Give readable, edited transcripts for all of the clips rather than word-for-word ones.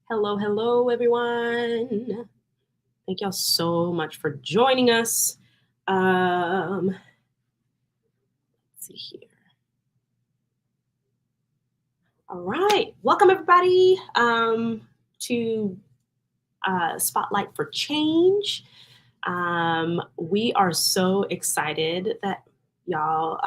Hello, hello, everyone. Thank y'all so much for joining us. Let's see here. All right, welcome everybody to Spotlight for Change. We are so excited that y'all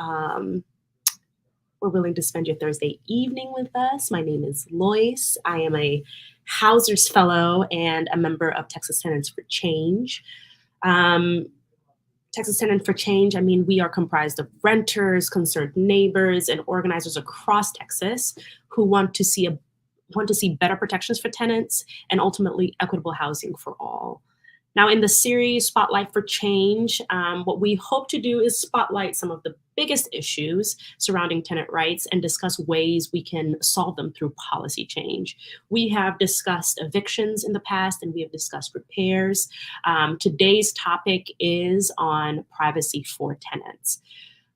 were willing to spend your Thursday evening with us. My name is Lois. I am a Hauser's Fellow and a member of Texas Tenants for Change. Um, Texas Tenant for Change, I mean, we are comprised of renters, concerned neighbors, and organizers across Texas who want to see better protections for tenants and ultimately equitable housing for all. Now, in the series Spotlight for Change, what we hope to do is spotlight some of the biggest issues surrounding tenant rights and discuss ways we can solve them through policy change. We have discussed evictions in the past and we have discussed repairs. Today's topic is on privacy for tenants.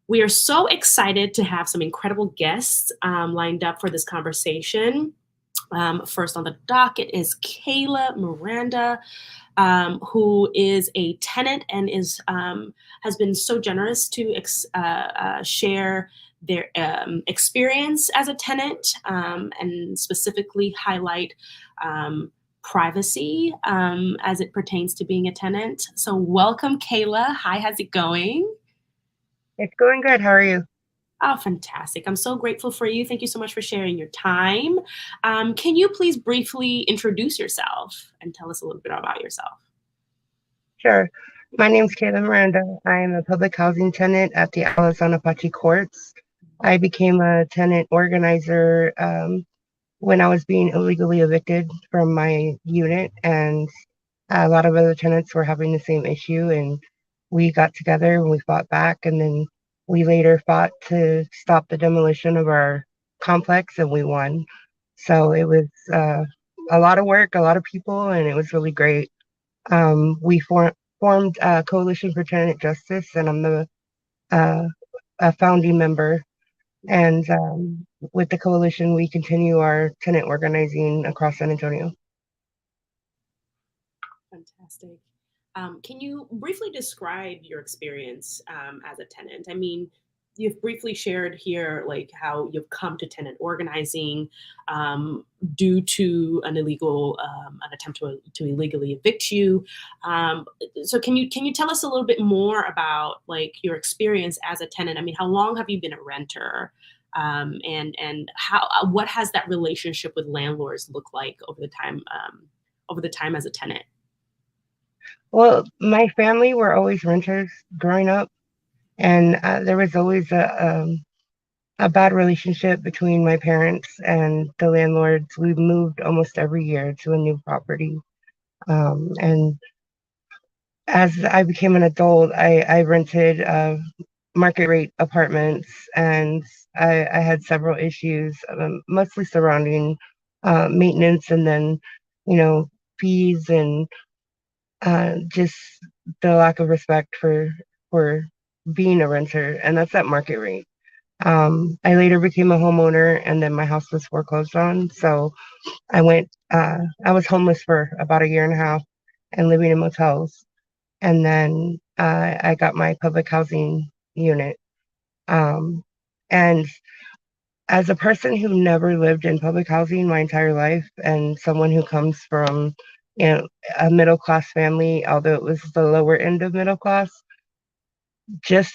We are so excited to have some incredible guests lined up for this conversation. First on the docket is Kayla Miranda, who is a tenant and has been so generous to share their experience as a tenant and specifically highlight privacy as it pertains to being a tenant. So welcome, Kayla. Hi, how's it going? It's going good. How are you? Oh, fantastic. I'm so grateful for you. Thank you so much for sharing your time. Can you please briefly introduce yourself and tell us a little bit about yourself? Sure. My name's Kayla Miranda. I am a public housing tenant at the Alazan Apache Courts. I became a tenant organizer when I was being illegally evicted from my unit, and a lot of other tenants were having the same issue. And we got together and we fought back, and then we later fought to stop the demolition of our complex, and we won. So it was a lot of work, a lot of people, and it was really great. We formed a Coalition for Tenant Justice, and I'm uh, a founding member. And with the coalition, we continue our tenant organizing across San Antonio. Fantastic. Can you briefly describe your experience as a tenant? I mean, you've briefly shared here like how you've come to tenant organizing due to an attempt to illegally evict you. Um, so can you tell us a little bit more about like your experience as a tenant? I mean, how long have you been a renter? And how what has that relationship with landlords look like over the time as a tenant? Well, my family were always renters growing up, and there was always a bad relationship between my parents and the landlords. We moved almost every year to a new property. And as I became an adult, I rented market rate apartments, and I had several issues, mostly surrounding maintenance, and then, you know, fees, and just the lack of respect for being a renter, and that's at market rate. I later became a homeowner, and then my house was foreclosed on, so I was homeless for about a year and a half and living in motels, and then I got my public housing unit. Um, and as a person who never lived in public housing my entire life, and someone who comes from, you know, a middle class family, although it was the lower end of middle class, just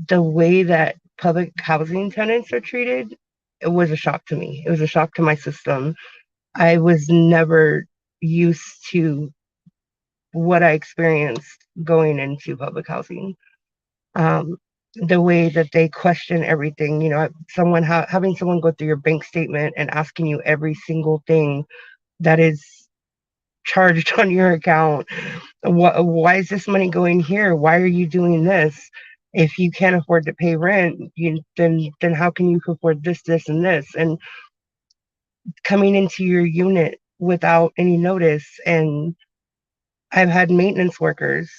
the way that public housing tenants are treated, it was a shock to me. It was a shock to my system. I was never used to what I experienced going into public housing. Um, the way that they question everything, having someone go through your bank statement and asking you every single thing that is charged on your account. Why is this money going here? Why are you doing this? If you can't afford to pay rent, then how can you afford this, this, and this? And coming into your unit without any notice. And I've had maintenance workers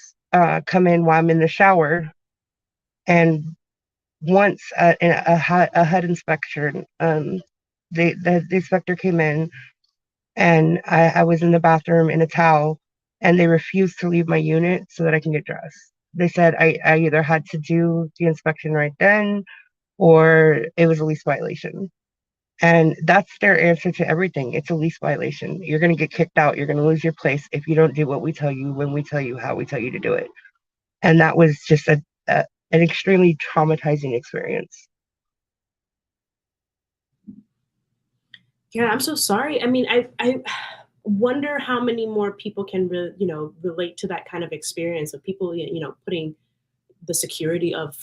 come in while I'm in the shower, and once a HUD inspector, the inspector came in and I was in the bathroom in a towel, and they refused to leave my unit so that I can get dressed. They said I either had to do the inspection right then or it was a lease violation. And that's their answer to everything. It's a lease violation. You're going to get kicked out. You're going to lose your place if you don't do what we tell you when we tell you how we tell you to do it. And that was just a an extremely traumatizing experience. Yeah, I'm so sorry. I mean, I wonder how many more people can relate to that kind of experience of people, putting the security of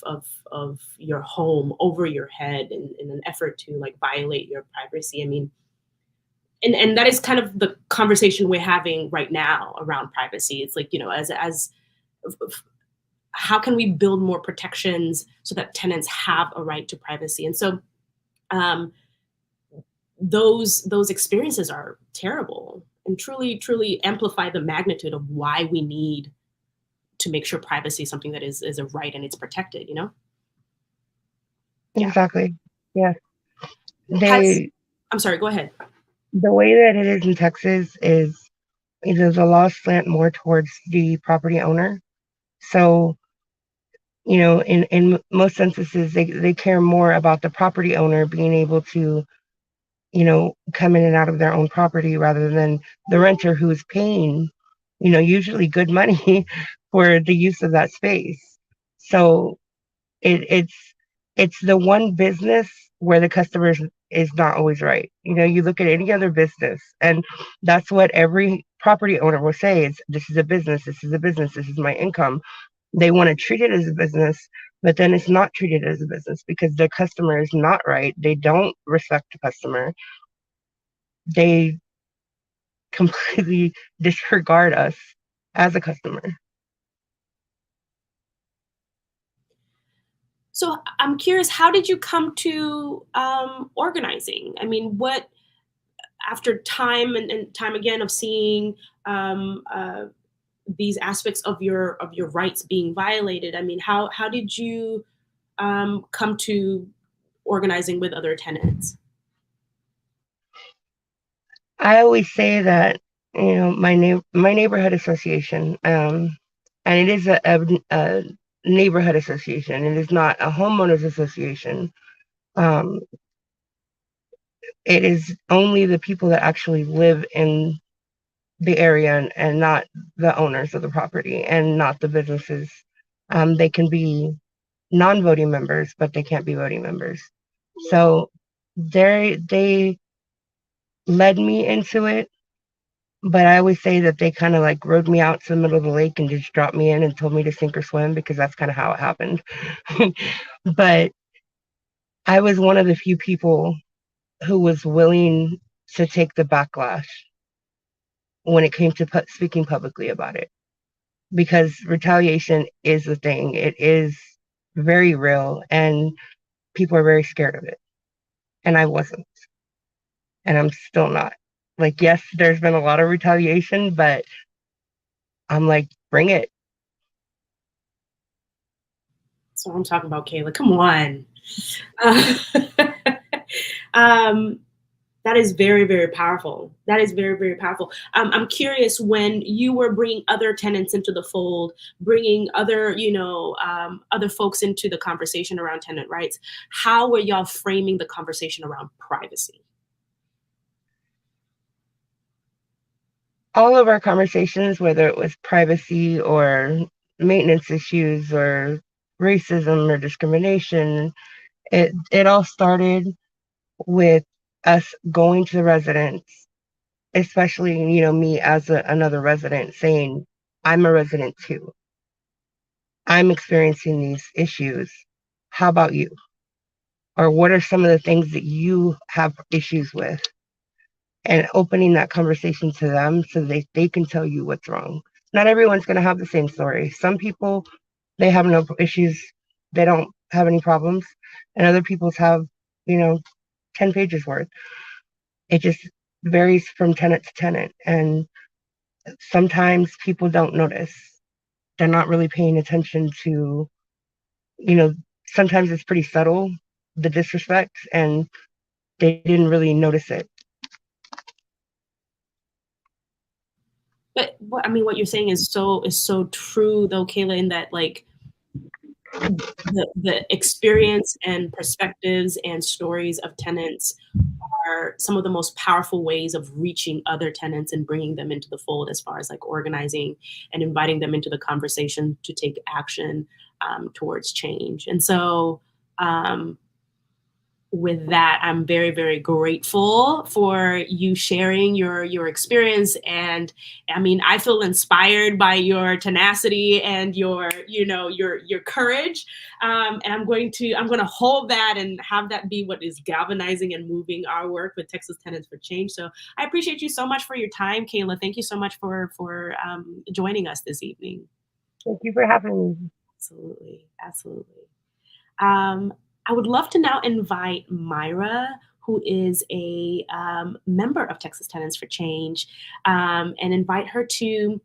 your home over your head in an effort to like violate your privacy. I mean, and that is kind of the conversation we're having right now around privacy. It's like, as how can we build more protections so that tenants have a right to privacy? And so um, those experiences are terrible and truly amplify the magnitude of why we need to make sure privacy is something that is a right and it's protected. Yeah. Exactly. Yeah. Has They I'm sorry, go ahead. the way that it is in Texas is either the laws slant more towards the property owner. So, in most censuses, they care more about the property owner being able to, come in and out of their own property rather than the renter who's paying, usually good money for the use of that space. So it, it's it's the one business where the customer is not always right. You look at any other business, and that's what every property owner will say is, this is a business, this is a business, this is my income. They want to treat it as a business, but then it's not treated as a business because the customer is not right. They don't respect the customer. They completely disregard us as a customer. So I'm curious, how did you come to organizing? I mean, what after time and time again of seeing um, uh, these aspects of your rights being violated? I mean, how did you come to organizing with other tenants? I always say that my neighborhood association, and it is a neighborhood association. It is not a homeowners association. Um, it is only the people that actually live in the area, and not the owners of the property and not the businesses. They can be non-voting members, but they can't be voting members. So they led me into it. But I always say that they kind of like rode me out to the middle of the lake and just dropped me in and told me to sink or swim because that's kind of how it happened. But I was one of the few people who was willing to take the backlash when it came to speaking publicly about it, because retaliation is a thing. It is very real, and people are very scared of it. And I wasn't, and I'm still not. Like, yes, there's been a lot of retaliation, but I'm like, bring it. That's what I'm talking about, Kayla. Come on. Uh, um, that is very powerful. That is very powerful. I'm curious, when you were bringing other tenants into the fold, bringing other, other folks into the conversation around tenant rights. How were y'all framing the conversation around privacy? All of our conversations, whether it was privacy or maintenance issues or racism or discrimination, it all started with us going to the residents, especially, me as another resident, saying, I'm a resident too. I'm experiencing these issues. How about you? Or what are some of the things that you have issues with? And opening that conversation to them so they can tell you what's wrong. Not everyone's going to have the same story. Some people, they have no issues, they don't have any problems, and other people's have, you know, 10 pages worth. It just varies from tenant to tenant. And sometimes people don't notice. They're not really paying attention to, you know, sometimes it's pretty subtle, the disrespect, and they didn't really notice it. what you're saying is so true though, Kayla, in that like the experience and perspectives and stories of tenants are some of the most powerful ways of reaching other tenants and bringing them into the fold, as far as like organizing and inviting them into the conversation to take action towards change. And so with that, I'm very, very grateful for you sharing your experience. And I mean, I feel inspired by your tenacity and your courage. And I'm going to hold that and have that be what is galvanizing and moving our work with Texas Tenants for Change. So I appreciate you so much for your time, Kayla. Thank you so much for joining us this evening. Thank you for having me. Absolutely, absolutely. I would love to now invite Myra, who is a member of Texas Tenants for Change, and invite her to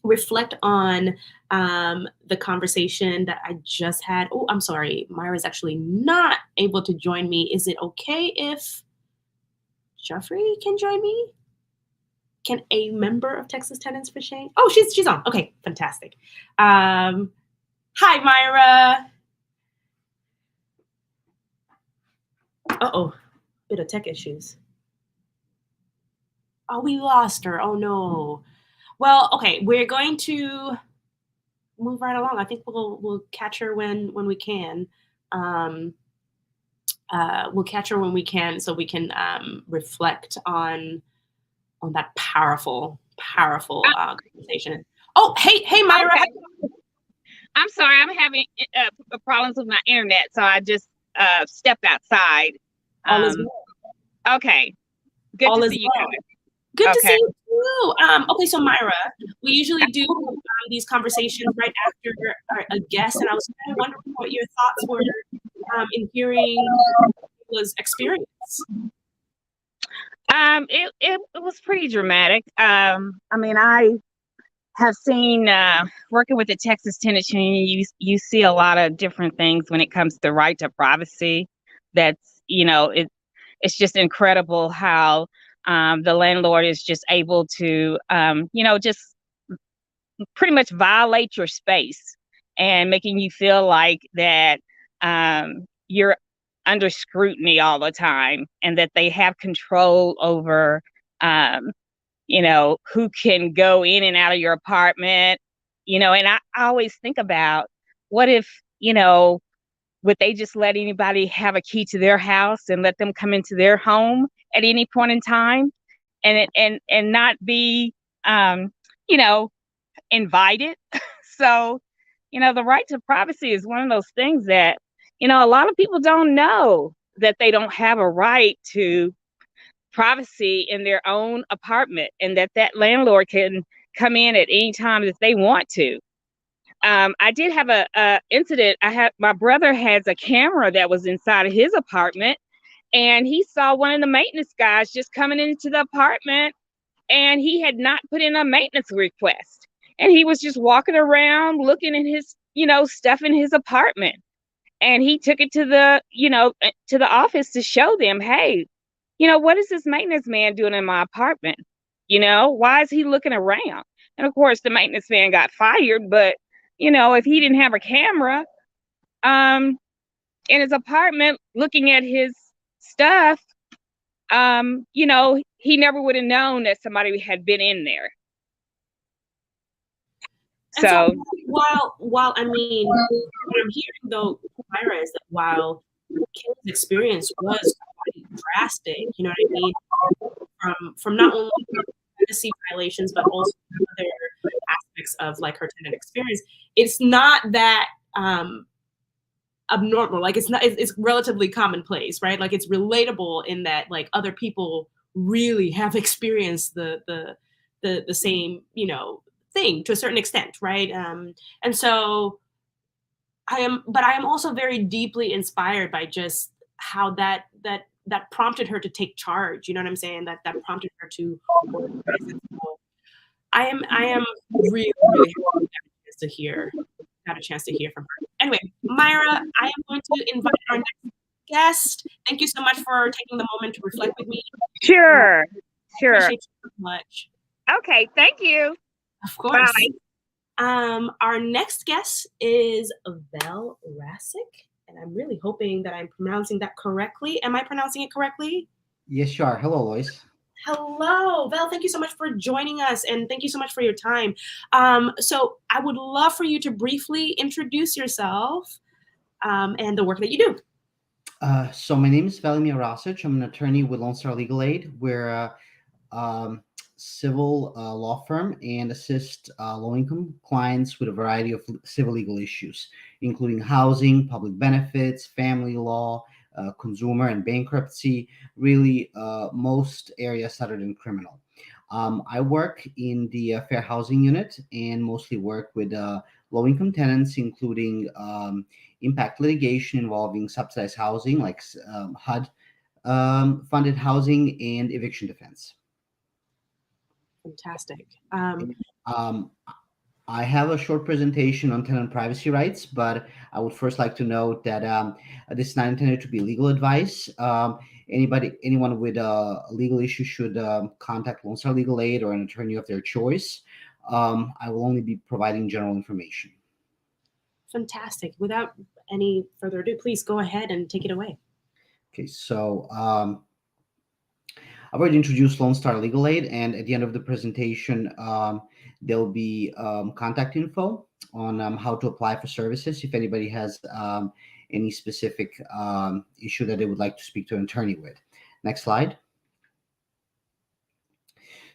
reflect on the conversation that I just had. Oh, I'm sorry. Myra's actually not able to join me. Is it okay if Jeffrey can join me? Can a member of Texas Tenants for Change? Oh, she's on. Okay, fantastic. Hi, Myra. Uh-oh, bit of tech issues. Oh, we lost her. Oh no. Well, okay, we're going to move right along. I think we'll catch her when we can. We'll catch her when we can, so we can reflect on that powerful conversation. Oh, hey, Myra. Okay. I'm sorry, I'm having problems with my internet, so I just stepped outside. All is well. Okay, good All to is see you well. guys. Good to see you too. Okay, so Myra, we usually do these conversations right after a guest, and I was kind of wondering what your thoughts were in hearing Kayla's experience. It was pretty dramatic. I mean, I have seen working with the Texas Tenants Union, you see a lot of different things when it comes to right to privacy. That's, it's just incredible how the landlord is just able to, just pretty much violate your space and making you feel like that you're under scrutiny all the time, and that they have control over who can go in and out of your apartment, and I always think about, what if, would they just let anybody have a key to their house and let them come into their home at any point in time, and not be, invited? So, the right to privacy is one of those things that, a lot of people don't know, that they don't have a right to privacy in their own apartment, and that landlord can come in at any time that they want to. I did have a incident. My brother has a camera that was inside of his apartment, and he saw one of the maintenance guys just coming into the apartment, and he had not put in a maintenance request, and he was just walking around looking at his stuff in his apartment, and he took it to the office to show them, hey, what is this maintenance man doing in my apartment? Why is he looking around? And of course, the maintenance man got fired. But, if he didn't have a camera in his apartment looking at his stuff, he never would have known that somebody had been in there. And so while I mean, what I'm hearing though, Myra, is that while Kayla's experience was quite drastic, you know what I mean, from not only privacy violations but also other aspects of like her tenant experience, it's not that abnormal. Like it's relatively commonplace, right? Like it's relatable in that like other people really have experienced the same thing to a certain extent, right? And so I am also very deeply inspired by just how that prompted her to take charge. You know what I'm saying? That prompted her to organize. So I am really got a chance to hear from her. Anyway, Myra, I am going to invite our next guest. Thank you so much for taking the moment to reflect with me. Sure. Appreciate you so much. Okay, thank you. Of course. Bye. Our next guest is Vel Rasic, and I'm really hoping that I'm pronouncing that correctly. Am I pronouncing it correctly? Yes, you are. Hello, Lois. Hello, Vel. Thank you so much for joining us, and thank you so much for your time. So, I would love for you to briefly introduce yourself and the work that you do. So my name is Velimir Rasic. I'm an attorney with Lone Star Legal Aid. We're a civil law firm and assist low-income clients with a variety of civil legal issues, including housing, public benefits, family law, consumer and bankruptcy, really most areas other than criminal. I work in the fair housing unit and mostly work with low-income tenants, including impact litigation involving subsidized housing like HUD funded housing and eviction defense. Fantastic. Um, I have a short presentation on tenant privacy rights, but I would first like to note that this is not intended to be legal advice. Anyone with a legal issue should contact Lone Star Legal Aid or an attorney of their choice. I will only be providing general information. Fantastic. Without any further ado, please go ahead and take it away. Okay, so I've already introduced Lone Star Legal Aid, and at the end of the presentation, there'll be contact info on how to apply for services if anybody has any specific issue that they would like to speak to an attorney with. Next slide.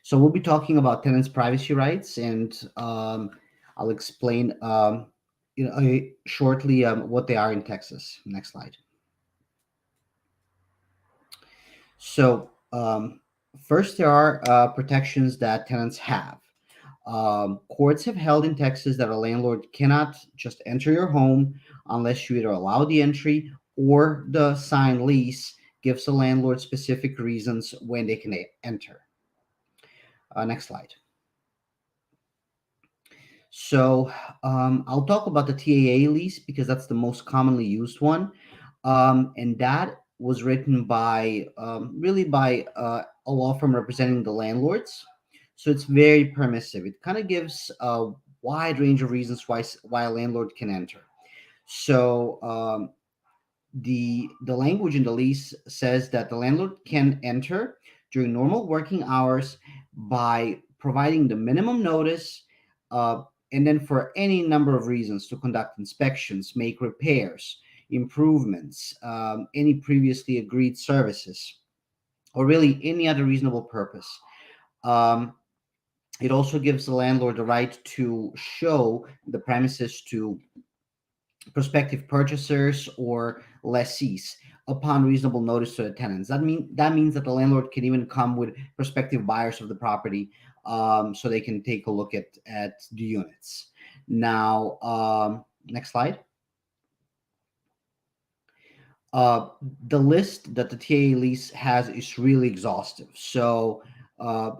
So we'll be talking about tenants' privacy rights, and I'll explain shortly what they are in Texas. Next slide. So first, there are protections that tenants have. Courts have held in Texas that a landlord cannot just enter your home unless you either allow the entry or the signed lease gives the landlord specific reasons when they can enter. Next slide. So I'll talk about the TAA lease because that's the most commonly used one. And that was written by a law firm representing the landlords. So it's very permissive. It kind of gives a wide range of reasons why a landlord can enter. So the language in the lease says that the landlord can enter during normal working hours by providing the minimum notice, and then for any number of reasons to conduct inspections, make repairs, improvements, any previously agreed services, or really any other reasonable purpose. It also gives the landlord the right to show the premises to prospective purchasers or lessees upon reasonable notice to the tenants. That means that the landlord can even come with prospective buyers of the property, so they can take a look at the units. Now, next slide. The list that the TA lease has is really exhaustive. So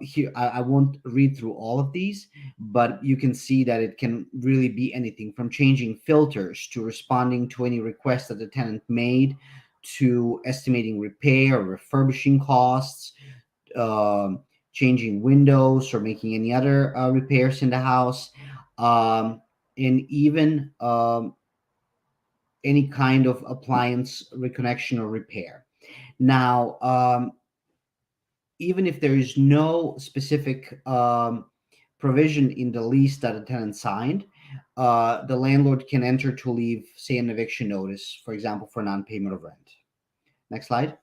here, I won't read through all of these, but you can see that it can really be anything from changing filters to responding to any request that the tenant made to estimating repair or refurbishing costs, changing windows or making any other repairs in the house, and even any kind of appliance reconnection or repair. Now, even if there is no specific provision in the lease that a tenant signed, the landlord can enter to leave, say, an eviction notice, for example, for non-payment of rent. Next slide.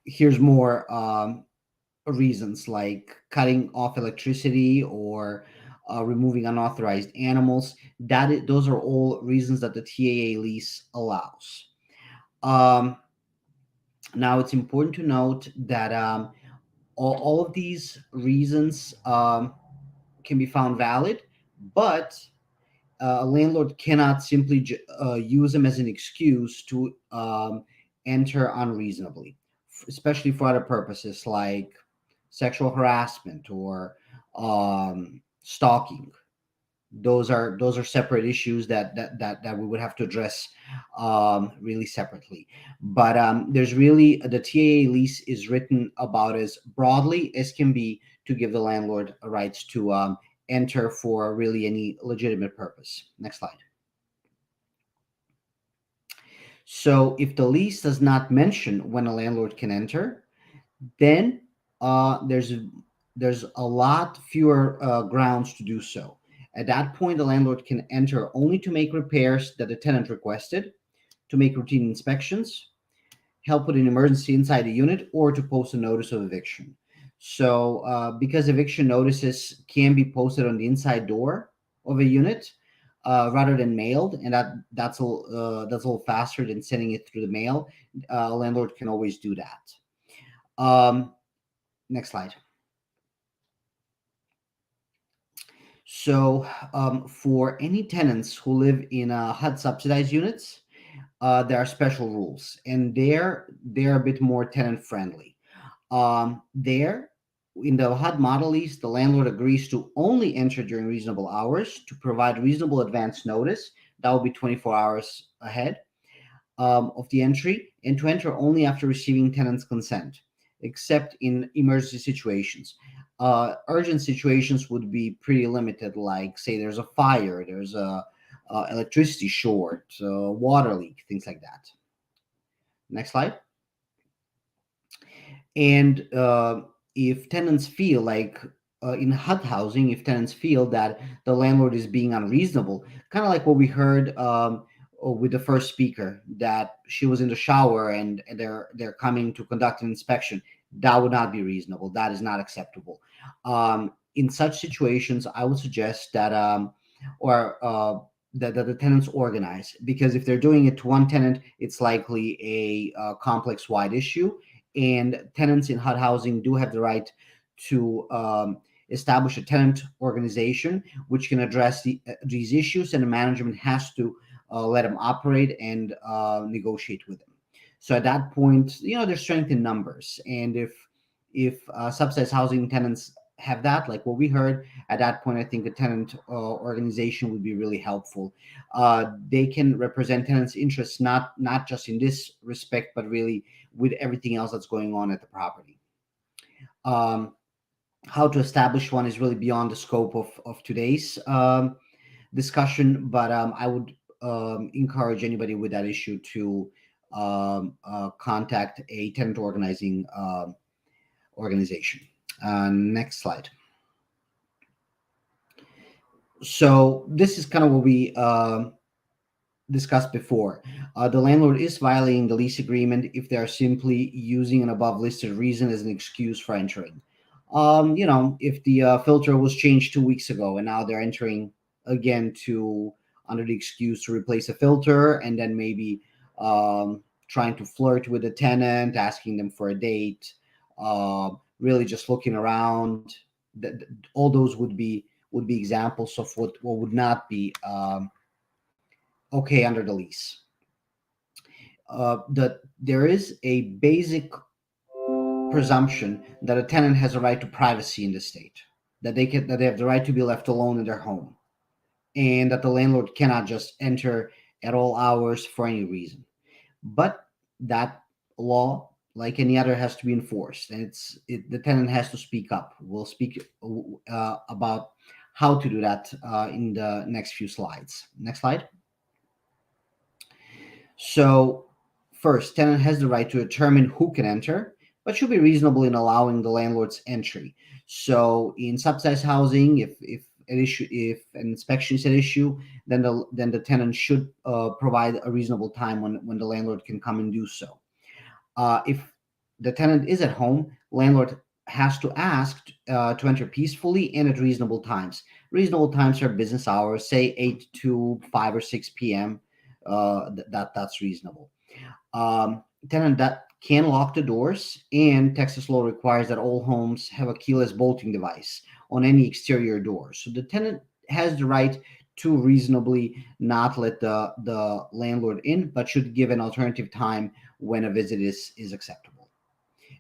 Here's more reasons like cutting off electricity or removing unauthorized animals. Those are all reasons that the TAA lease allows. Now, it's important to note that all of these reasons can be found valid, but a landlord cannot simply use them as an excuse to enter unreasonably, especially for other purposes like sexual harassment or stalking. those are separate issues that we would have to address really separately. But there's really the TAA lease is written about as broadly as can be to give the landlord rights to enter for really any legitimate purpose. Next slide. So if the lease does not mention when a landlord can enter, then there's a lot fewer grounds to do so. At that point, the landlord can enter only to make repairs that the tenant requested, to make routine inspections, help with an emergency inside the unit, or to post a notice of eviction. So, because eviction notices can be posted on the inside door of a unit rather than mailed, and that's a little faster than sending it through the mail, a landlord can always do that. Next slide. So, for any tenants who live in HUD subsidized units, there are special rules, and they're a bit more tenant friendly. There, in the HUD model lease, the landlord agrees to only enter during reasonable hours to provide reasonable advance notice. That will be 24 hours ahead of the entry, and to enter only after receiving tenant's consent, except in emergency situations. Urgent situations would be pretty limited, like say there's a fire, there's a electricity short, water leak, things like that. Next slide. And if tenants feel like in HUD housing, if tenants feel that the landlord is being unreasonable, kind of like what we heard with the first speaker, that she was in the shower and they're coming to conduct an inspection, that would not be reasonable. That is not acceptable. In such situations, I would suggest that that the tenants organize, because if they're doing it to one tenant, it's likely a complex wide issue, and tenants in HUD housing do have the right to establish a tenant organization which can address these issues, and the management has to let them operate and negotiate with them. So at that point, there's strength in numbers, and if subsidized housing tenants have that, like what we heard, at that point, I think a tenant organization would be really helpful. They can represent tenants' interests, not just in this respect, but really with everything else that's going on at the property. How to establish one is really beyond the scope of today's discussion, but I would encourage anybody with that issue to contact a tenant organizing organization. Next slide. So this is kind of what we discussed before. The landlord is violating the lease agreement if they are simply using an above listed reason as an excuse for entering. If the filter was changed 2 weeks ago and now they're entering again to under the excuse to replace a filter, and then maybe trying to flirt with the tenant, asking them for a date, really just looking around. All those would be examples of what would not be okay under the lease. There is a basic presumption that a tenant has a right to privacy in the state, that they have the right to be left alone in their home, and that the landlord cannot just enter at all hours for any reason. But that law, like any other, has to be enforced, and the tenant has to speak up. We'll speak about how to do that in the next few slides. Next slide. So, first, tenant has the right to determine who can enter, but should be reasonable in allowing the landlord's entry. So, in subsidized housing, if an inspection is at issue, then the tenant should provide a reasonable time when the landlord can come and do so. If the tenant is at home, landlord has to ask to enter peacefully and at reasonable times. Reasonable times are business hours, say 8 to 5 or 6 p.m. That's reasonable. Tenant that can lock the doors, and Texas law requires that all homes have a keyless bolting device on any exterior door. So the tenant has the right to reasonably not let the landlord in, but should give an alternative time when a visit is acceptable.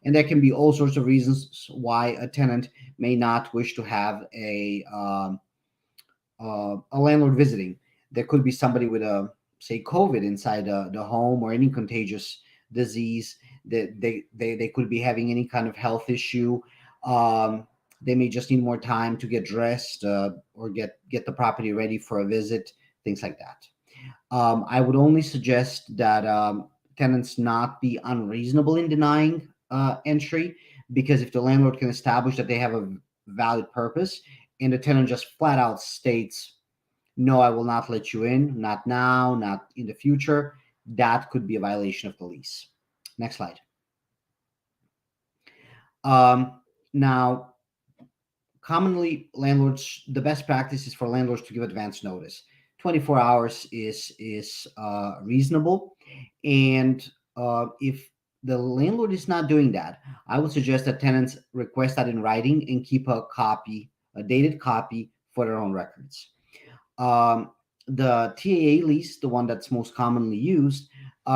And there can be all sorts of reasons why a tenant may not wish to have a landlord visiting. There could be somebody with a, say, COVID inside the home, or any contagious disease. That they could be having any kind of health issue. Um, they may just need more time to get dressed, or get the property ready for a visit, things like that. I would only suggest that tenants not be unreasonable in denying entry, because if the landlord can establish that they have a valid purpose, and the tenant just flat out states, no, I will not let you in, not now, not in the future, that could be a violation of the lease. Next slide. Um, Now, commonly, landlords, the best practice is for landlords to give advance notice. 24 hours is reasonable, and if the landlord is not doing that, I would suggest that tenants request that in writing and keep a copy, a dated copy, for their own records. um, the TAA lease, the one that's most commonly used,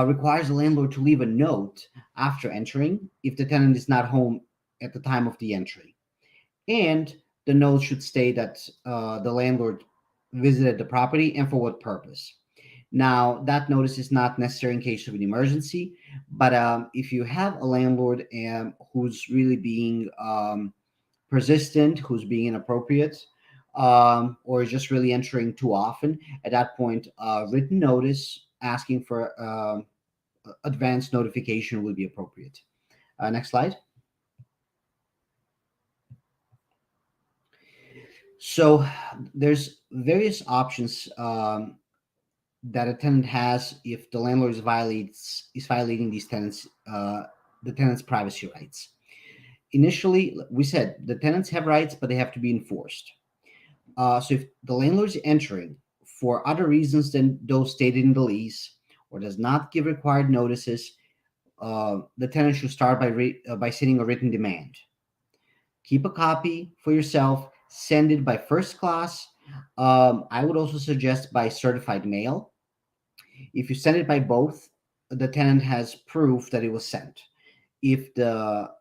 requires the landlord to leave a note after entering if the tenant is not home at the time of the entry. And the note should state that the landlord visited the property and for what purpose. Now, that notice is not necessary in case of an emergency, but if you have a landlord who's really being persistent, who's being inappropriate, or is just really entering too often, at that point, written notice asking for advance notification would be appropriate. Next slide. So there's various options that a tenant has if the landlord is violating the tenant's privacy rights. Initially, we said the tenants have rights, but they have to be enforced. So if the landlord is entering for other reasons than those stated in the lease, or does not give required notices, the tenant should start by sending a written demand. Keep a copy for yourself. Send it by first class. I would also suggest by certified mail. If you send it by both, the tenant has proof that it was sent. If the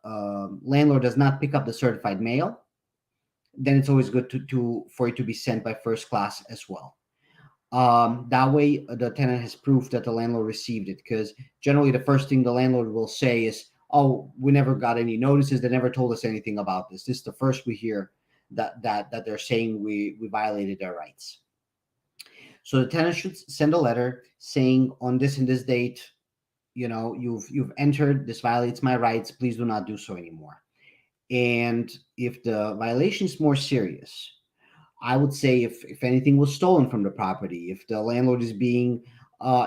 landlord does not pick up the certified mail, then it's always good to for it to be sent by first class as well. That way, the tenant has proof that the landlord received it. Because generally, the first thing the landlord will say is, "Oh, we never got any notices. They never told us anything about this. This is the first we hear that they're saying we violated their rights." So the tenant should send a letter saying, "On this and this date, you've entered. This violates my rights. Please do not do so anymore." And if the violation is more serious, I would say if anything was stolen from the property, if the landlord is being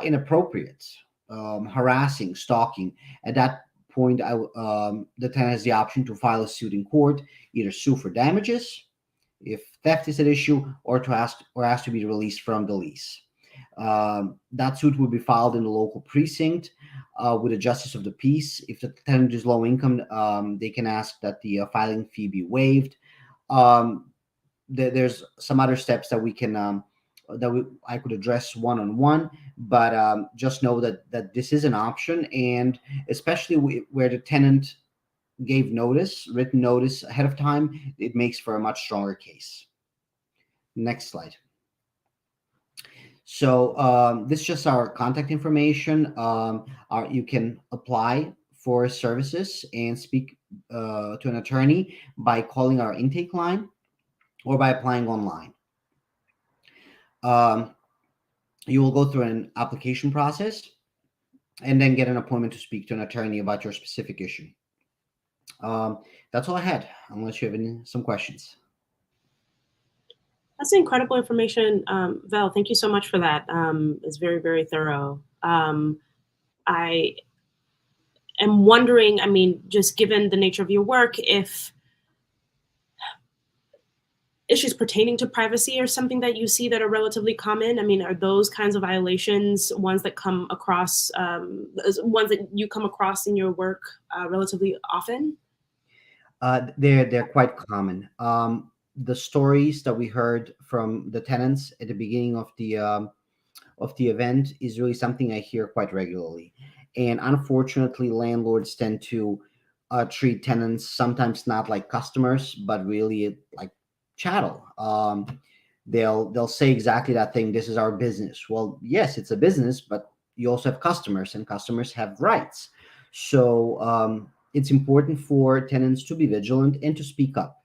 inappropriate, harassing, stalking, at that point, the tenant has the option to file a suit in court, either sue for damages if theft is at issue, or to ask to be released from the lease. That suit will be filed in the local precinct with a justice of the peace. If the tenant is low income, they can ask that the filing fee be waived. Um, there's some other steps that we can I could address one on one, but just know that this is an option, and especially where the tenant gave notice, written notice ahead of time, it makes for a much stronger case. Next slide. So this is just our contact information. You can apply for services and speak to an attorney by calling our intake line or by applying online. Um, you will go through an application process and then get an appointment to speak to an attorney about your specific issue. That's all I had, unless you have some questions. That's incredible information, Val. Thank you so much for that. It's very, very thorough. I am wondering, I mean, just given the nature of your work, if issues pertaining to privacy are something that you see that are relatively common. I mean, are those kinds of violations ones that come across, ones that you come across in your work relatively often? They're quite common. The stories that we heard from the tenants at the beginning of the event is really something I hear quite regularly, and unfortunately, landlords tend to treat tenants sometimes not like customers, but really like chattel. they'll say exactly that thing. This is our business. Well, yes, it's a business, but you also have customers, and customers have rights. So it's important for tenants to be vigilant and to speak up.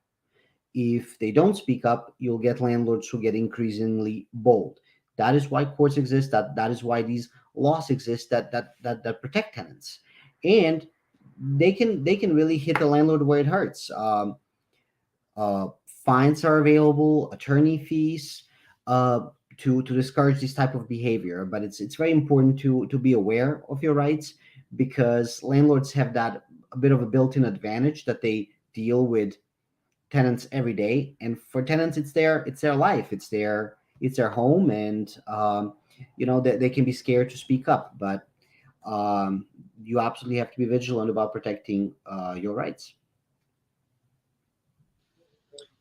If they don't speak up, you'll get landlords who get increasingly bold. That is why courts exist. That is why these laws exist that protect tenants, and they can really hit the landlord where it hurts. Uh, Fines are available, attorney fees, uh, to discourage this type of behavior. But it's very important to be aware of your rights, because landlords have that a bit of a built-in advantage that they deal with tenants every day, and for tenants it's their life, it's their home, and they can be scared to speak up. But you absolutely have to be vigilant about protecting your rights.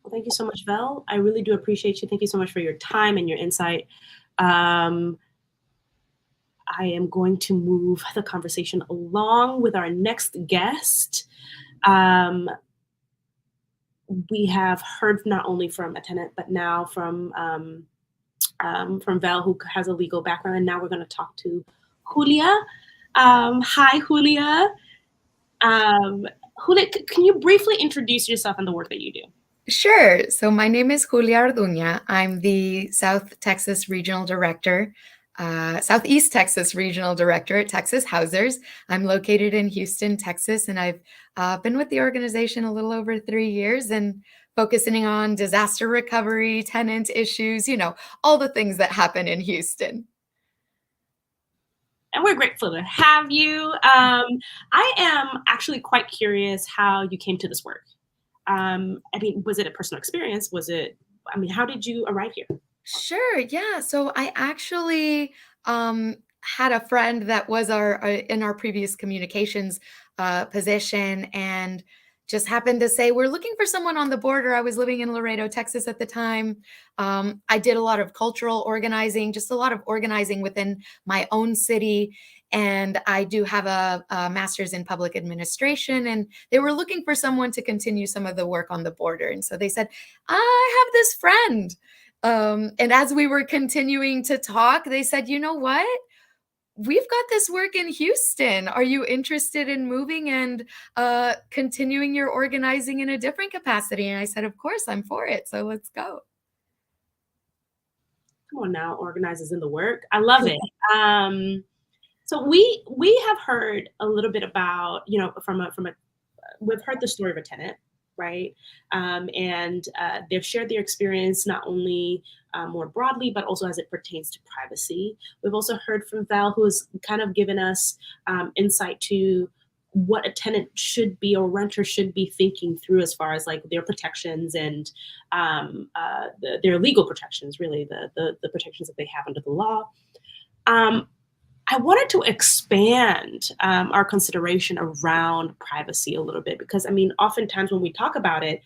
Well, thank you so much, Vel. I really do appreciate you. Thank you so much for your time and your insight. Um, I am going to move the conversation along with our next guest. We have heard not only from a tenant, but now from Vel, who has a legal background, and now we're going to talk to Julia. Hi, Julia. Julia, can you briefly introduce yourself and the work that you do? Sure. So my name is Julia Arduña. I'm the South Texas Regional Director, Southeast Texas Regional Director at Texas Housers. I'm located in Houston, Texas, and I've been with the organization a little over 3 years and focusing on disaster recovery, tenant issues, all the things that happen in Houston. And we're grateful to have you. I am actually quite curious how you came to this work. Was it a personal experience? How did you arrive here? Sure. Yeah. So I actually had a friend that was in our previous communications position, and just happened to say, we're looking for someone on the border. I was living in Laredo, Texas at the time. I did a lot of cultural organizing, just a lot of organizing within my own city. And I do have a master's in public administration, and they were looking for someone to continue some of the work on the border. And so they said, I have this friend. And as we were continuing to talk, they said, you know what? We've got this work in Houston. Are you interested in moving and continuing your organizing in a different capacity? And I said, of course, I'm for it. So let's go. Come on now, organizers in the work. I love it. So we have heard a little bit about, we've heard the story of a tenant, right? And they've shared their experience not only more broadly, but also as it pertains to privacy. We've also heard from Val, who has kind of given us insight to what a tenant should be or renter should be thinking through as far as like their protections and their legal protections, really the protections that they have under the law. I wanted to expand our consideration around privacy a little bit, because oftentimes when we talk about it,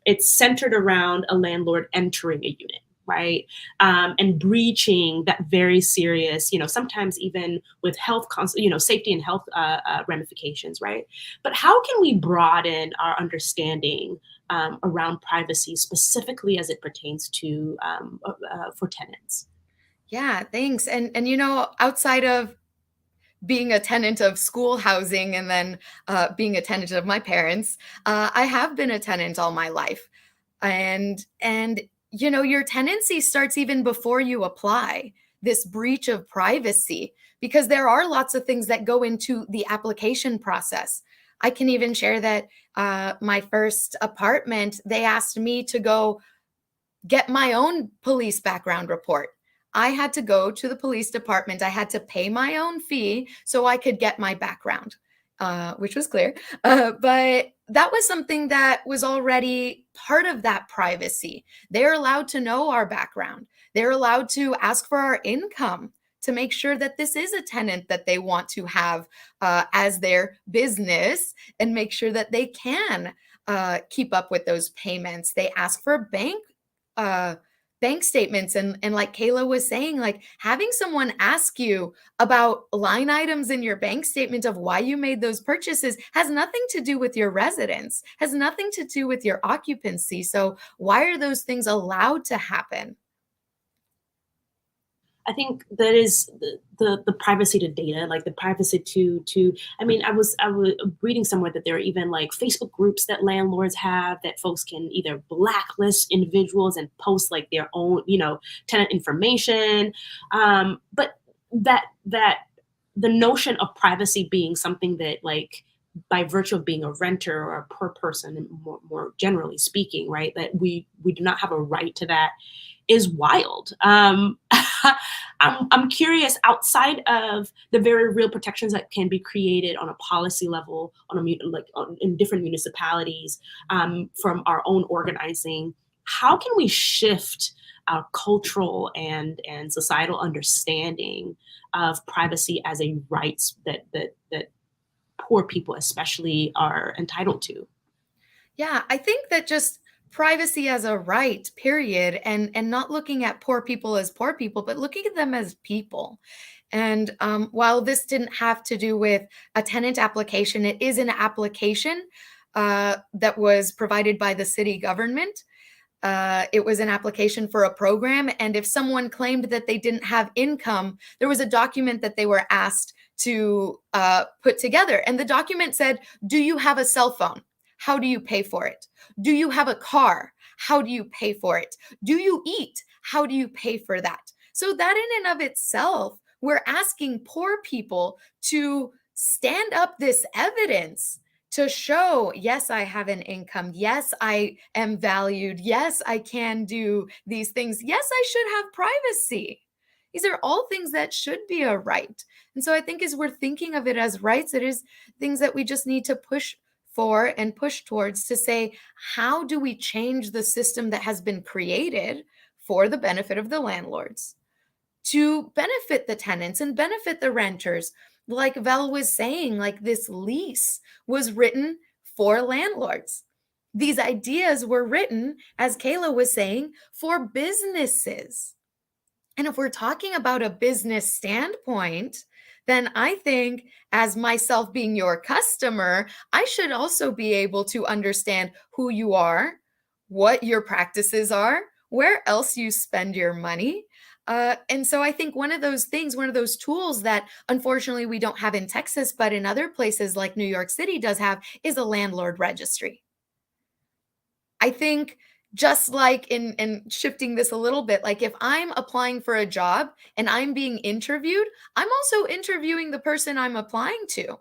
it's centered around a landlord entering a unit, right? And breaching that very serious, sometimes even with health, safety and health ramifications, right? But how can we broaden our understanding around privacy, specifically as it pertains to for tenants? Yeah, thanks. And outside of being a tenant of school housing and then being a tenant of my parents, I have been a tenant all my life. And your tenancy starts even before you apply, this breach of privacy, because there are lots of things that go into the application process. I can even share that my first apartment, they asked me to go get my own police background report. I had to go to the police department. I had to pay my own fee so I could get my background, which was clear. But that was something that was already part of that privacy. They're allowed to know our background. They're allowed to ask for our income to make sure that this is a tenant that they want to have as their business, and make sure that they can keep up with those payments. They ask for bank statements. And like Kayla was saying, like having someone ask you about line items in your bank statement of why you made those purchases has nothing to do with your residence, has nothing to do with your occupancy. So why are those things allowed to happen? I think that is the privacy to data, like the privacy to. I mean, I was reading somewhere that there are even like Facebook groups that landlords have that folks can either blacklist individuals and post like their own, tenant information. But that the notion of privacy being something that like by virtue of being a renter or a per person, and more generally speaking, right, that we do not have a right to that is wild. I'm curious, outside of the very real protections that can be created on a policy level, in different municipalities, from our own organizing, how can we shift our cultural and societal understanding of privacy as a right that poor people especially are entitled to? Yeah, I think that just privacy as a right, period, and not looking at poor people as poor people, but looking at them as people. And while this didn't have to do with a tenant application, it is an application that was provided by the city government. It was an application for a program. And if someone claimed that they didn't have income, there was a document that they were asked to put together. And the document said, do you have a cell phone? How do you pay for it? Do you have a car? How do you pay for it? Do you eat? How do you pay for that? So that in and of itself, we're asking poor people to stand up this evidence to show, yes, I have an income. Yes, I am valued. Yes, I can do these things. Yes, I should have privacy. These are all things that should be a right. And so I think as we're thinking of it as rights, it is things that we just need to push for and push towards to say, how do we change the system that has been created for the benefit of the landlords to benefit the tenants and benefit the renters? Like Val was saying, like this lease was written for landlords. These ideas were written, as Kayla was saying, for businesses. And if we're talking about a business standpoint, then I think, as myself being your customer, I should also be able to understand who you are, what your practices are, where else you spend your money. And so I think one of those things, one of those tools that unfortunately we don't have in Texas, but in other places like New York City does have, is a landlord registry. I think just like in shifting this a little bit, like if I'm applying for a job and I'm being interviewed, I'm also interviewing the person I'm applying to.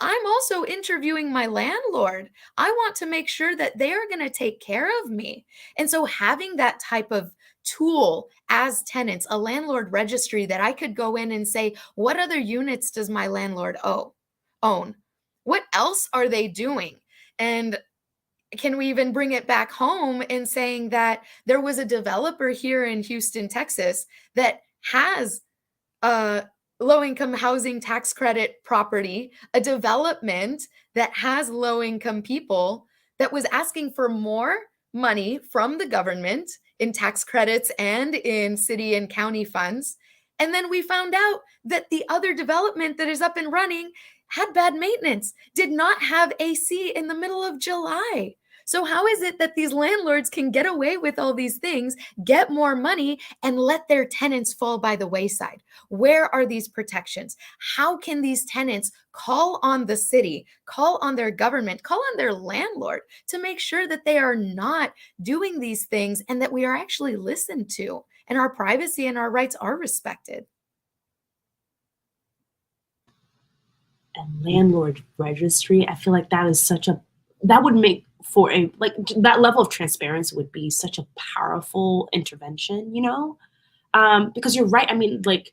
I'm also interviewing my landlord. I want to make sure that they are going to take care of me. And so having that type of tool as tenants, a landlord registry that I could go in and say, what other units does my landlord own? What else are they doing? And can we even bring it back home in saying that there was a developer here in Houston, Texas, that has a low-income housing tax credit property, a development that has low-income people, that was asking for more money from the government in tax credits and in city and county funds. And then we found out that the other development that is up and running had bad maintenance, did not have AC in the middle of July. So how is it that these landlords can get away with all these things, get more money, and let their tenants fall by the wayside? Where are these protections? How can these tenants call on the city, call on their government, call on their landlord to make sure that they are not doing these things and that we are actually listened to and our privacy and our rights are respected? And landlord registry, I feel like that would make for that level of transparency would be such a powerful intervention, because you're right. I mean, like,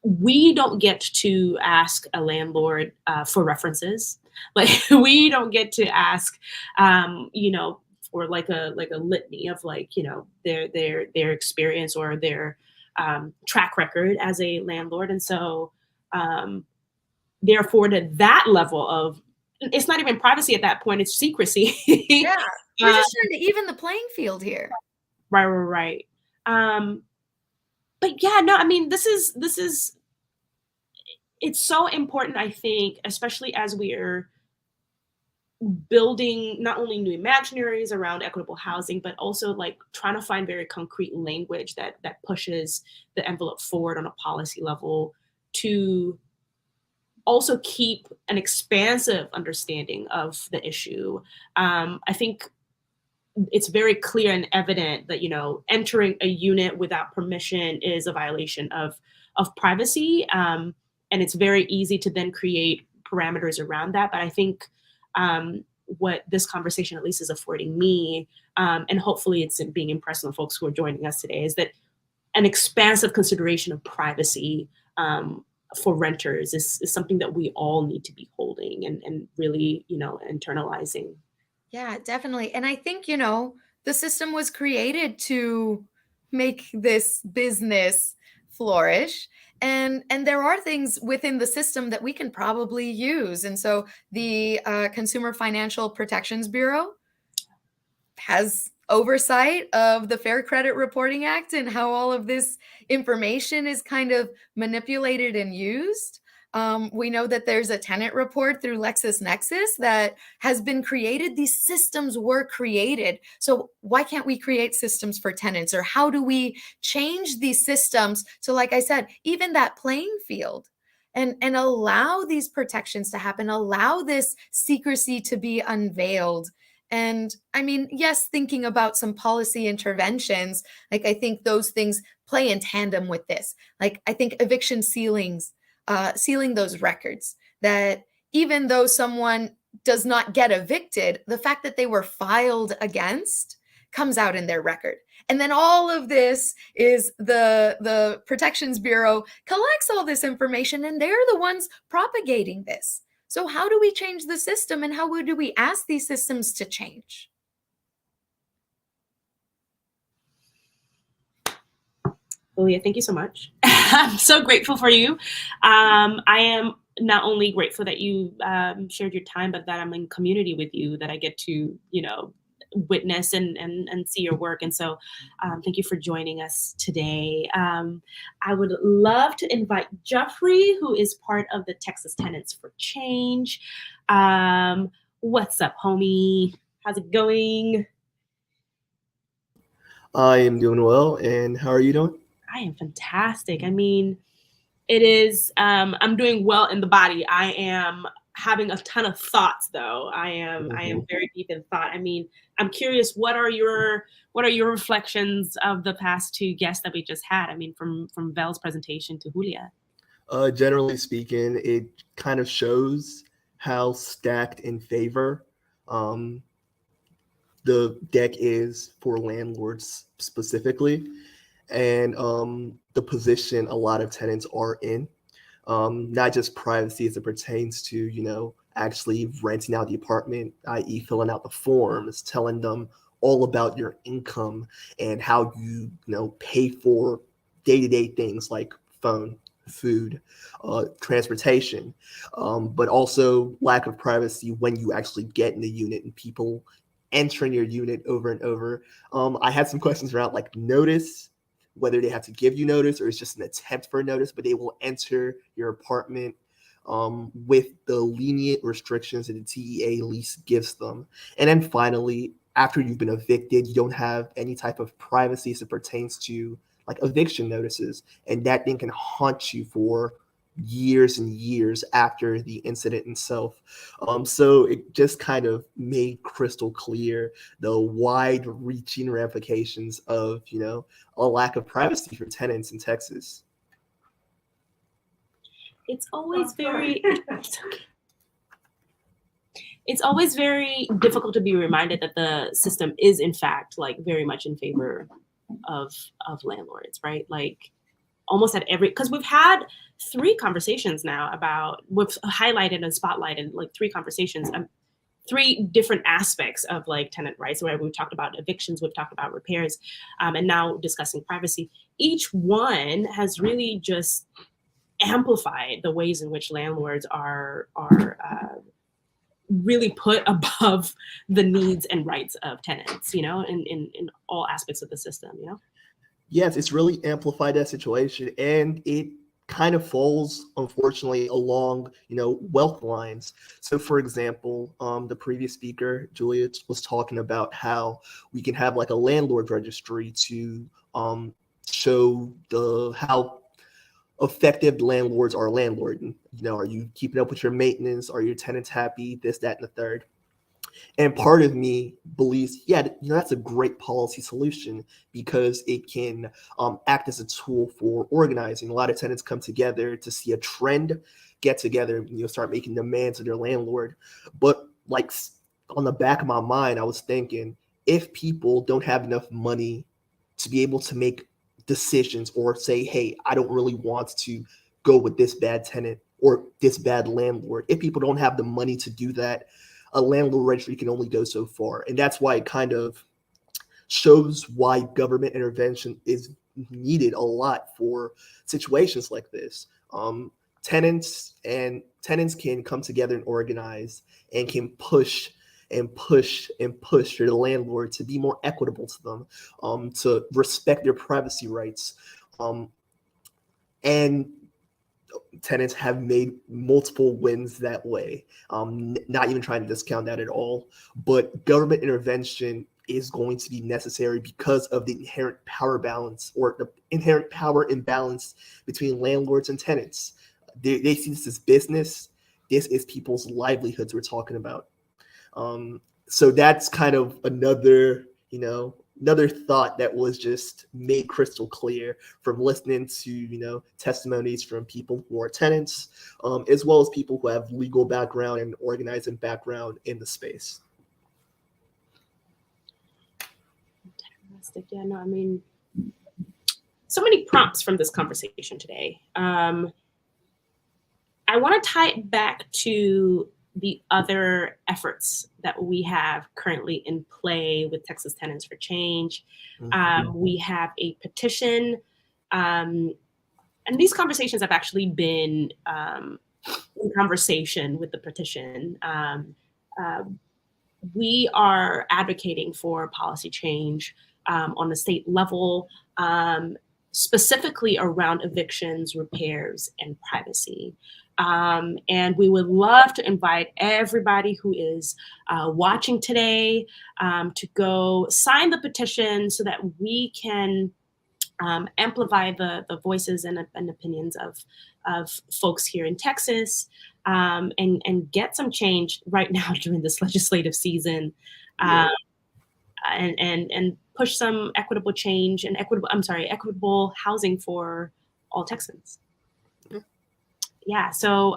we don't get to ask a landlord for references. Like, we don't get to ask, for like a litany of their experience or their track record as a landlord. And so therefore, to that level of, it's not even privacy at that point, it's secrecy. Yeah, we're just trying to even the playing field here. Right. But yeah, no, I mean, this is it's so important, I think, especially as we're building not only new imaginaries around equitable housing, but also like trying to find very concrete language that pushes the envelope forward on a policy level to also keep an expansive understanding of the issue. I think it's very clear and evident that, you know, entering a unit without permission is a violation of privacy, and it's very easy to then create parameters around that. But I think what this conversation at least is affording me, and hopefully it's being impressed on folks who are joining us today, is that an expansive consideration of privacy for renters is something that we all need to be holding and really, you know, internalizing. Yeah, definitely. And I think, you know, the system was created to make this business flourish. And there are things within the system that we can probably use. And so the Consumer Financial Protections Bureau has oversight of the Fair Credit Reporting Act and how all of this information is kind of manipulated and used. We know that there's a tenant report through LexisNexis that has been created. These systems were created. So why can't we create systems for tenants? Or how do we change these systems so, like I said, even that playing field, and allow these protections to happen, allow this secrecy to be unveiled? And I mean, yes, thinking about some policy interventions, like I think those things play in tandem with this. Like I think eviction ceilings, sealing those records, that even though someone does not get evicted, the fact that they were filed against comes out in their record. And then all of this is the Protections Bureau collects all this information, and they're the ones propagating this. So how do we change the system, and how do we ask these systems to change? Julia, thank you so much. I'm so grateful for you. I am not only grateful that you shared your time, but that I'm in community with you, that I get to, you know, witness and see your work. And so thank you for joining us today. I would love to invite Jeffrey, who is part of the Texas Tenants for Change. What's up, homie? How's it going? I am doing well, and how are you doing? I am fantastic. I mean, it is, I'm doing well in the body. I am having a ton of thoughts though. I am very deep in thought. I mean, I'm curious, what are your reflections of the past two guests that we just had? I mean, from Vel's presentation to Julia. Generally speaking, it kind of shows how stacked in favor the deck is for landlords specifically, and the position a lot of tenants are in. Not just privacy as it pertains to, you know, actually renting out the apartment, i.e. filling out the forms, telling them all about your income and how you know, pay for day-to-day things like phone, food, transportation, but also lack of privacy when you actually get in the unit and people entering your unit over and over. I had some questions around like notice, whether they have to give you notice or it's just an attempt for a notice, but they will enter your apartment with the lenient restrictions that the TEA lease gives them. And then finally, after you've been evicted, you don't have any type of privacy as it pertains to like eviction notices. And that thing can haunt you for years and years after the incident itself. So it just kind of made crystal clear the wide-reaching ramifications of, you know, a lack of privacy for tenants in Texas. It's always very it's always very difficult to be reminded that the system is in fact like very much in favor of landlords, right? Like almost at every, because we've had 3 conversations now about, we've highlighted and spotlighted like 3 conversations, 3 different aspects of like tenant rights, where we've talked about evictions, we've talked about repairs, and now discussing privacy. Each one has really just amplified the ways in which landlords are really put above the needs and rights of tenants, you know, in all aspects of the system, you know? Yes, it's really amplified that situation, and it kind of falls, unfortunately, along, wealth lines. So, for example, the previous speaker, Julia, was talking about how we can have like a landlord registry to show how effective landlords are landlording. Are you keeping up with your maintenance? Are your tenants happy? This, that, and the third. And part of me believes, yeah, that's a great policy solution because it can act as a tool for organizing. A lot of tenants come together to see a trend, get together, start making demands of their landlord. But like on the back of my mind, I was thinking, if people don't have enough money to be able to make decisions or say, hey, I don't really want to go with this bad tenant or this bad landlord, if people don't have the money to do that, a landlord registry can only go so far. And that's why it kind of shows why government intervention is needed a lot for situations like this. Tenants can come together and organize and can push and push and push for the landlord to be more equitable to them, to respect their privacy rights. And tenants have made multiple wins that way. Not even trying to discount that at all, but government intervention is going to be necessary because of the inherent power balance or the inherent power imbalance between landlords and tenants. They see this as business. This is people's livelihoods we're talking about. So that's kind of another thought that was just made crystal clear from listening to, testimonies from people who are tenants, as well as people who have legal background and organizing background in the space. Fantastic. Yeah, no, I mean, so many prompts from this conversation today. I want to tie it back to the other efforts that we have currently in play with Texas Tenants for Change. We have a petition, and these conversations have actually been in conversation with the petition. We are advocating for policy change on the state level, specifically around evictions, repairs, and privacy. And we would love to invite everybody who is watching today to go sign the petition so that we can amplify the voices and opinions of folks here in Texas, and get some change right now during this legislative season, and push some equitable change and equitable housing for all Texans. Yeah, so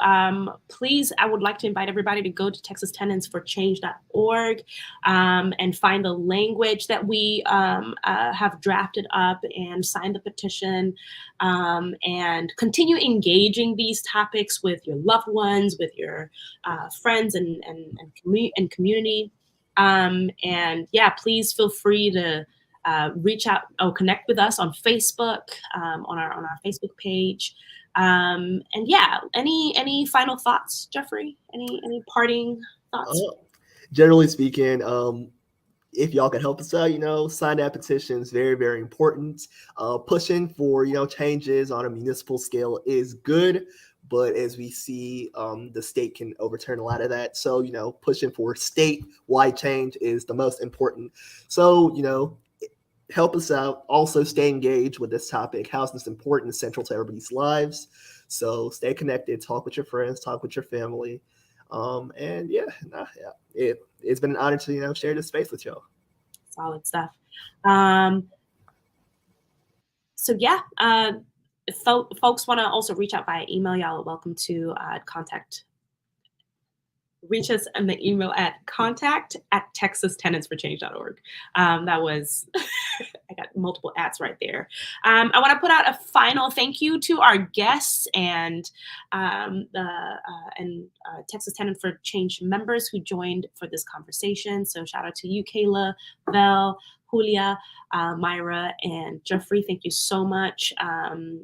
please, I would like to invite everybody to go to texastenantsforchange.org and find the language that we have drafted up and sign the petition, and continue engaging these topics with your loved ones, with your friends and community. And yeah, please feel free to reach out or connect with us on Facebook, on our Facebook page. And yeah, any final thoughts, Jeffrey? Any parting thoughts? Generally speaking, if y'all can help us out, sign that petition is very, very important. Pushing for, changes on a municipal scale is good, but as we see, the state can overturn a lot of that. So, pushing for statewide change is the most important. So, help us out. Also, stay engaged with this topic. Housing is important and central to everybody's lives. So stay connected. Talk with your friends. Talk with your family. And it's been an honor to share this space with y'all. Solid stuff. So yeah, if folks want to also reach out via email, y'all are welcome to reach us in the email at contact@texastenantsforchange.org. That was, I got multiple ats right there. I want to put out a final thank you to our guests and Texas Tenant for Change members who joined for this conversation. So shout out to you, Kayla, Vel, Julia, Myra, and Jeffrey. Thank you so much.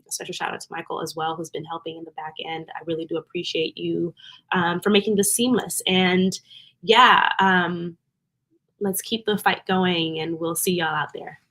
Special shout out to Michael as well, who's been helping in the back end. I really do appreciate you for making this seamless. And yeah, let's keep the fight going, and we'll see y'all out there.